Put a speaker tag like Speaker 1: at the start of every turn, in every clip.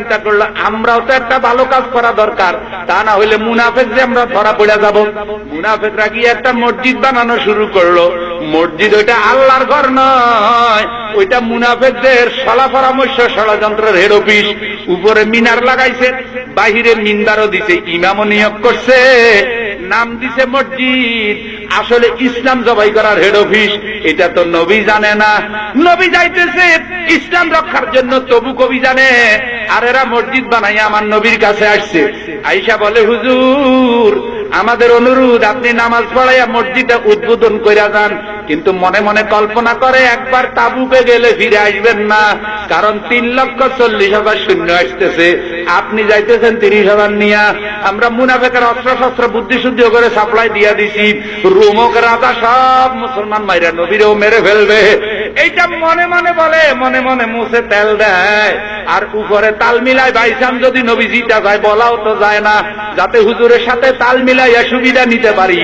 Speaker 1: চিন্তা করলো আমরাও তো একটা ভালো কাজ করা দরকার, তা না হইলে মুনাফেক যে আমরা ধরা পড়ে যাব। মুনাফেকরা গিয়ে একটা মসজিদ বানানো শুরু করলো। মসজিদ ওইটা আল্লাহর ঘর নয়, ওইটা মুনাফেকদের সলা পরামর্শ ষড়যন্ত্রের হেড অফিস। উপরে মিনার লাগাইছে, বাহিরে মিনবারও দিছে, ইমামও নিয়োগ করছে, নাম দিছে মসজিদ। আসলে ইসলাম জবাই করার হেড অফিস। এটা তো নবী জানে না। নবী যাইতেছে ইসলাম রক্ষার জন্য, তবু কবি জানে। আর এরা মসজিদ বানাইয়া আমার নবীর কাছে আসছে। আয়েশা বলে, হুজুর আমাদের অনুরোধ আপনি নামাজ পড়াইয়া মসজিদটা উদ্বোধন কইরা যান। কিন্তু মনে মনে কল্পনা করে একবার তাবুকে গেলে ফিরে আসবেন না, কারণ 3,40,000 সৈন্য আসতেছে, আপনি যাইতেছেন 30,000 নিয়া। আমরা মুনাফেকের অস্ত্র শস্ত্র বুদ্ধি শুদ্ধি করে সাপ্লাই দিয়া দিছি, রোমক রাজা সব মুসলমান মাইরা নবীরেও মেরে ফেলবে। এইটা মনে মনে বলে, মনে মনে মুছে তেল দেয়, আর উপরে তাল মিলায়। বাইসান যদি নবী জিতা যায়, বলাও তো যায় না, যাতে হুজুরের সাথে তাল মিলাইয়া সুবিধা নিতে পারি।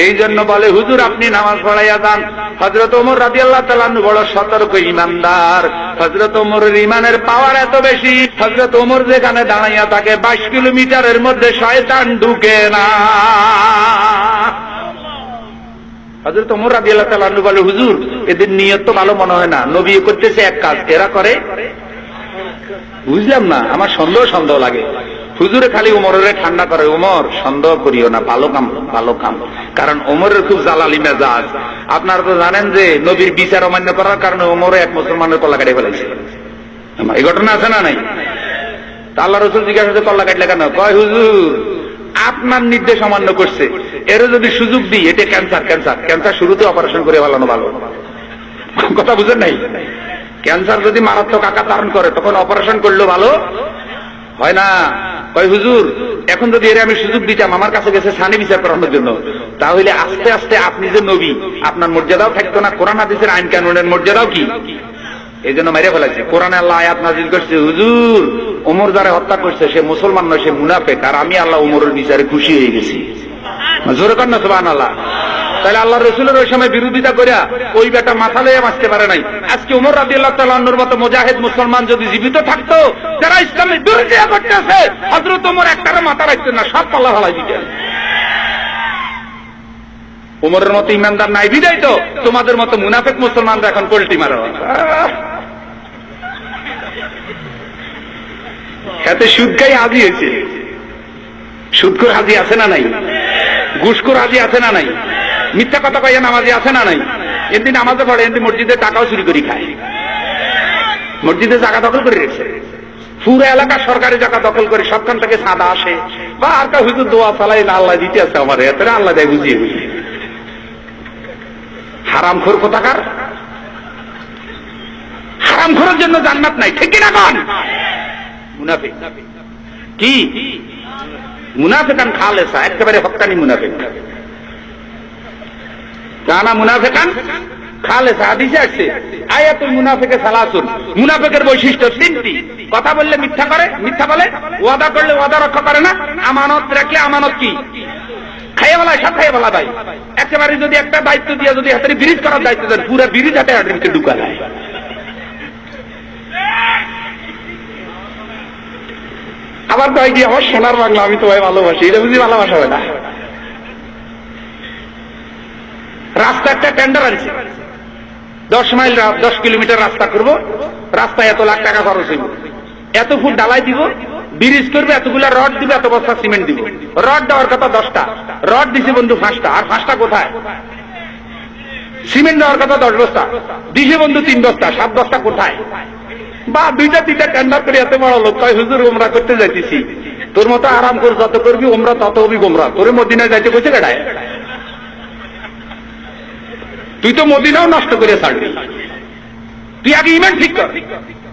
Speaker 1: এই জন্য বলে, হুজুর আপনি নামাজ পড়াইয়া যান। হযরত ওমর রাদিয়াল্লাহু তাআলা আনহু বড় সতর্ক ইমানদার। হযরত ওমরের ইমানের পাওয়ার এত বেশি, হযরত ওমর যেখানে দাঁড়াইয়া থাকে 22 কিলোমিটারের মধ্যে শয়তান ঢুকে না। হযরত ওমর রাদিয়াল্লাহু তাআলা আনহু বলে, হুজুর এদের নিয়ত তো ভালো মনে হয় না, নবী করতেছে এক কাজ, এরা করে বুঝলাম না, আমার সন্দেহ লাগে। হুজুরে খালি ওমরের ঠান্ডা করে, ওমর সন্দেহ করিও না, ভালো কাম ভালো কাম। কারণ ওমরের খুব জালালি মেজাজ। আপনারা তো জানেন যে নবীর বিচার অমান্য করার কারণে ওমরে এক মুসলমানের কল্লা কাটে ফেলেছে। এই ঘটনা আছে না নাই? তা আল্লাহ রাসূল জিজ্ঞাসা করতে, কল্লা কাটলে কেন? কয়, হুজুর আপনার নির্দেশ অমান্য করছে, এর যদি সুযোগ দিই, এটা ক্যান্সার শুরুতে অপারেশন করে ফেলানো ভালো। কথা বুঝেন নাই? ক্যান্সার যদি মারাত্মক আকার ধারণ করে, তখন অপারেশন করলেও ভালো হয় না। কয়, হুজুর এখন যদি এর আমি সুযোগ দিতাম, আমার কাছে গেছে সানি বিচার করানোর জন্য, তাহলে আস্তে আস্তে আপনি যে নবী, আপনার মর্যাদাও থাকতো না, কোরআন হাদিসের আইন কানুনের মর্যাদাও কি, এই জন্য মেরে ফেলাছে। কোরআনে আল্লাহ আয়াত নাযিল করছে, হুজুর ওমর যারা হত্যা করছে সে মুসলমান নয়, সে মুনাফিক, আর আমি আল্লাহ ওমরের বিচারে খুশি হয়ে গেছি। জোরে কর না সুবহানাল্লাহ। তাহলে আল্লাহ রাসূলের ওই সময় বিরোধিতা করিয়া ওই বেটা মাথা লইয়া বাঁচতে পারে নাই। আজকে ওমর রাদিয়াল্লাহু তাআলা আনহুর মতো মুজাহিদ মুসলমান যদি জীবিত থাকতো, যারা ইসলামের বিরোধিতা করতেছে, হযরত ওমর একটারে মাথা রাখতেন না, সব পাল্লা ফালাই দিতেন। ওমরের মতো ইমানদার নাই বিদায় তো তোমাদের মতো মুনাফিক মুসলমানরা এখন পল্টি মারো। এতে সুদ খাই হাজি হয়েছে, সুদখোর হাজি আছে না নাই? ঘুষখোর হাজি আছে না নাই? মিথ্যা কথা কইয়া নামাজি আছে না নাই? এমনি নামাজে পড়ে, এমনি মসজিদে টাকাও চুরি করে খায়, মসজিদে জায়গা দখল করে রেখেছে, পুরো এলাকা সরকারি জায়গা দখল করে, সবখান থেকে সাদা আসে, বা আর কা হুজুর দোয়া চালাই না, আল্লাহ দিতে আছে আমার, এত আল্লাহ দেয় বুঝিয়ে বুঝিয়ে। হারামখোর কোথাকার, হারামখোরের জন্য জান্নাত নাই, ঠিক না? কোন মুনাফিক কি? মুনাফিকান খালেসা, একেবারে হক্কানি মুনাফিক। কানা মুনাফিকান খালেসা, হাদিসে আসছে আয়াতুল মুনাফিকে সালাসুন, মুনাফিকের বৈশিষ্ট্য 3টি। কথা বললে মিথ্যা করে, মিথ্যা বলে, ওয়াদা করলে ওয়াদা রক্ষা করে না, আমানত রাখলে আমানত কি খাইয়ে বলায়, সব খাইয়ে বলা ভাই। একেবারে যদি একটা দায়িত্ব দিয়ে যদি হাতে ব্রিজ করার দায়িত্ব দেন, পুরো ব্রিজ হাতে হাতের ভিতরে ঢুকা যায়। আবার কয় কি, আমার সোনার বাংলা, আমি তোমায় ভালোবাসি, এটা বুঝি ভালোবাসা হয় না। রাস্তা একটা টেন্ডার আছে, 10 মাইল 10 কিলোমিটার রাস্তা করবো, রাস্তায় এত লাখ টাকা খরচ হইব, এত ফুট ডালাই দিব, ব্রিজ করবে, এতগুলা রড দিবে, এত বস্তা সিমেন্ট দিব। রড দেওয়ার কথা 10টা, রড দিছে বন্ধু 5টা, আর 5টা কোথায়? সিমেন্ট দেওয়ার কথা 10 বস্তা, দিছে বন্ধু 3 বস্তা, 7 বস্তা কোথায়? বা 2টা টেন্ডার করে এত বড় লোক কয়, হুজুর ওমরা করতে যাইতেছি। তোর মতো আরাম করে যত করবি ওমরা তত হবি গোমরা, তোর মদিনায় যাইতে কইছে কেডায়? তুই তো মদিনাও নষ্ট করে ছাড়বি। তুই আগে ইমান ঠিক কর,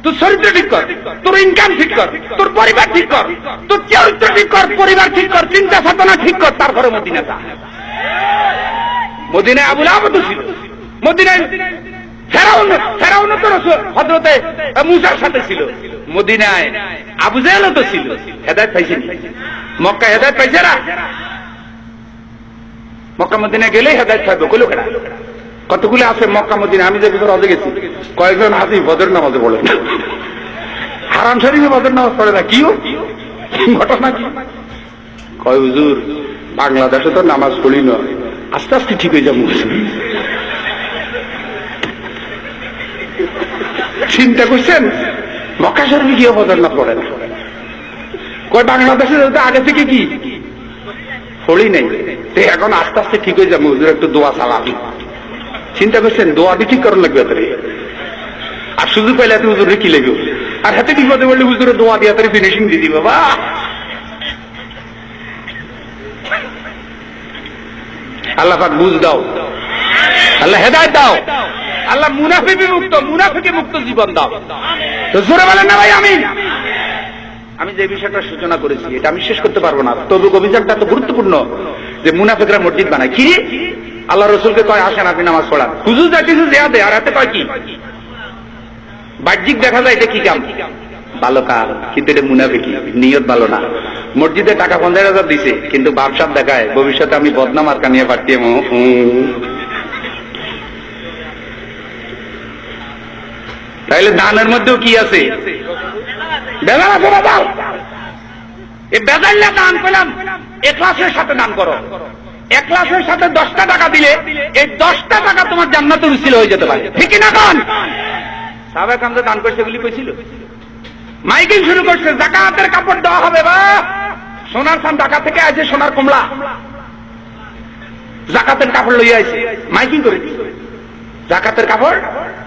Speaker 1: তোর চরিত্র ঠিক কর, তোর ইনকাম ঠিক কর, তোর পরিবার ঠিক কর, তোর চরিত্র ঠিক কর, পরিবার ঠিক কর, চিন্তা চেতনা ঠিক কর, তারপরে মদিনা যা। মদিনায় আবুল আহমদ ছিল, মদিনায় ফেরাউন তো হযরতে মুসার সাথে ছিল, মদিনায় আবু জেহেলও তো ছিল। হেদায়েত পাইছে না? মক্কা হেদায়েত পাইছে না? মক্কা মদিনায় গেলেই হেদায়েত পাইবে। কইলো কেডা? কতগুলো আছে মক্কা মদিনা, আমি যে ভিতরে অজে গেছি, কয়েকজন হাজি ফজর নামাজে বলে, হারাম শরীফে বদর নামাজ পড়ে না, কি ঘটনা কি? কয় হুজুর বাংলাদেশে তো নামাজ পড়ি না, আস্তে আস্তে ঠিক হয়ে যাবো। চিন্তা করছেন মক্কা শরীফে গিয়ে বদর না পড়ে না, কয় বাংলাদেশে আগে থেকে কি পড়ি নাই, এখন আস্তে আস্তে ঠিক হয়ে যাবো হুজুর, একটু দোয়া চালাবি। চিন্তা করছেন দোয়া দিয়ে ঠিক করার লাগবে তাদের, আর সুযোগ পাইলে এত হুজুরে কি লেগে, আর হাতে বিপদে বললে হুজুরে দোয়া দিয়ে তাদের ফিনিশিং দিয়ে দিবে। বাবা আল্লাহ পাক বুঝ দাও, আল্লাহ হেদায়েত দাও, আল্লাহ মুনাফিকি মুক্ত জীবন দাও। তো জোরে বলেন না ভাই আমিন। আমি যে বিষয়টা সূচনা করেছি এটা আমি শেষ করতে পারবো না, তবে অভিযানটা তো গুরুত্বপূর্ণ যে মুনাফিকরা মসজিদ বানায়। কি আল্লাহ রসুলকে কয় আসেন আপনি নামাজ পড়ান, হুজুর যা কিছু দেয়া দেয়, আর হাতে কয় কি বাহ্যিক দেখা যায় এটা কি কাম, ভালো কাজ, কিন্তু এটা মুনাফিকি, নিয়ত ভালো না। মসজিদে টাকা 50,000 দিছে, কিন্তু ব্যবসার দেখায় ভবিষ্যতে আমি বদনাম আর কানিয়ে পাঠিয়ে। তাইলে দানের মধ্যেও কি আছে? বেজাল আছে, বেজাল। এই বেজাল্লা দান করলাম, ইখলাসের সাথে দান করো। ইখলাসের সাথে 10টা টাকা দিলে এই 10টা টাকা তোমার জান্নাতের উসিলা হয়ে যেতে পারে, ঠিক না? কারণ সাহাবায়ে কেরাম দান করছে এগুলি কইছিল, মাইকিং শুরু করছে যাকাতের কাপড় দেওয়া হবে, বা সোনার সান ঢাকা থেকে আসে সোনার কমলা, যাকাতের কাপড় লইয়া আইছে, মাইকিং করে যাকাতের কাপড়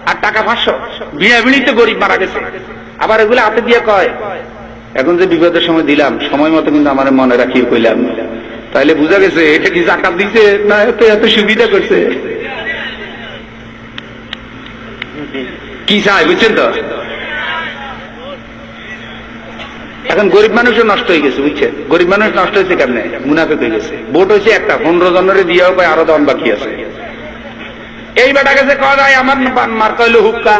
Speaker 1: আর টাকা 500, বিয়া বিড়িতে গরিব মারা গেছে, আবার এগুলো হাতে দিয়ে কয় এখন যে বিপদের সময় দিলাম সময় মতো কিন্তু আমার মনে রাখিয়ে কইলাম। তাইলে বুঝা গেছে এটা কি যাকাত দিছে না এত সুবিধা করছে, কি চাই বুঝছেন তো? এখন গরিব মানুষও নষ্ট হয়ে গেছে, বুঝছেন? গরিব মানুষ নষ্ট হয়েছে কেমনে? মুনাফিক হয়ে গেছে। ভোট হয়েছে একটা, 15 জনের দিয়েও কয় আরো 10 বাকি আছে। এই বেটা গেছে কয় যায় আমার মার্কা হইলো হুক্কা,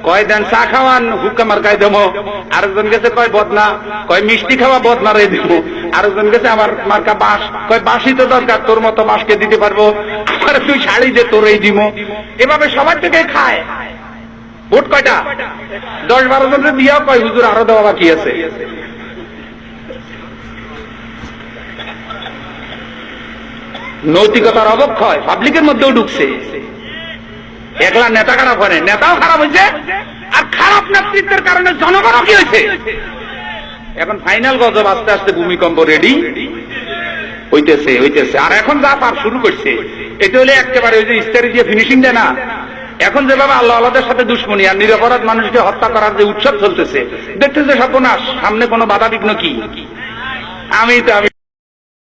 Speaker 1: কয় দেন চা খাওয়ান, হুক্কা মার্কায় দেবো। আরেকজন গেছে কয় বদনা, কয় মিষ্টি খাওয়া বদনারে দিব। আরেকজন গেছে আমার মার্কা বাঁশ, কয় বাঁশই তো দরকার, তোর মতো বাঁশকে দিতে পারবো, আমার তুই শাড়ি দে তোরই দিব। এভাবে সবার থেকে খায়। ভোট কয়টা? 10-12 জনের দিয়েও কয় হুজুর আরো দেওয়া বাকি আছে। নৈতিকতার অবক্ষয় পাবলিকের মধ্যেও ঢুকছে। একলা নেতা খারাপ হয়, নেতাও খারাপ হয়েছে, আর খারাপ নেতৃত্বের কারণে জনগণও কি হয়েছে। এখন ফাইনাল গজব, আস্তে আস্তে ভূমিকম্প রেডি হইতেছে। আর এখন যা পার শুরু করছে এটা হলে একেবারে ওই যে ইস্তারি দিয়ে ফিনিশিং দেয় না। এখন যেভাবে আল্লাহ আল্লাহদের সাথে দুশ্মনী আর নিরপরাধ মানুষকে হত্যা করার যে উৎসব চলতেছে, দেখতেছে সর্বনাশ, সামনে কোনো বাধা বিঘ্ন কি? আমি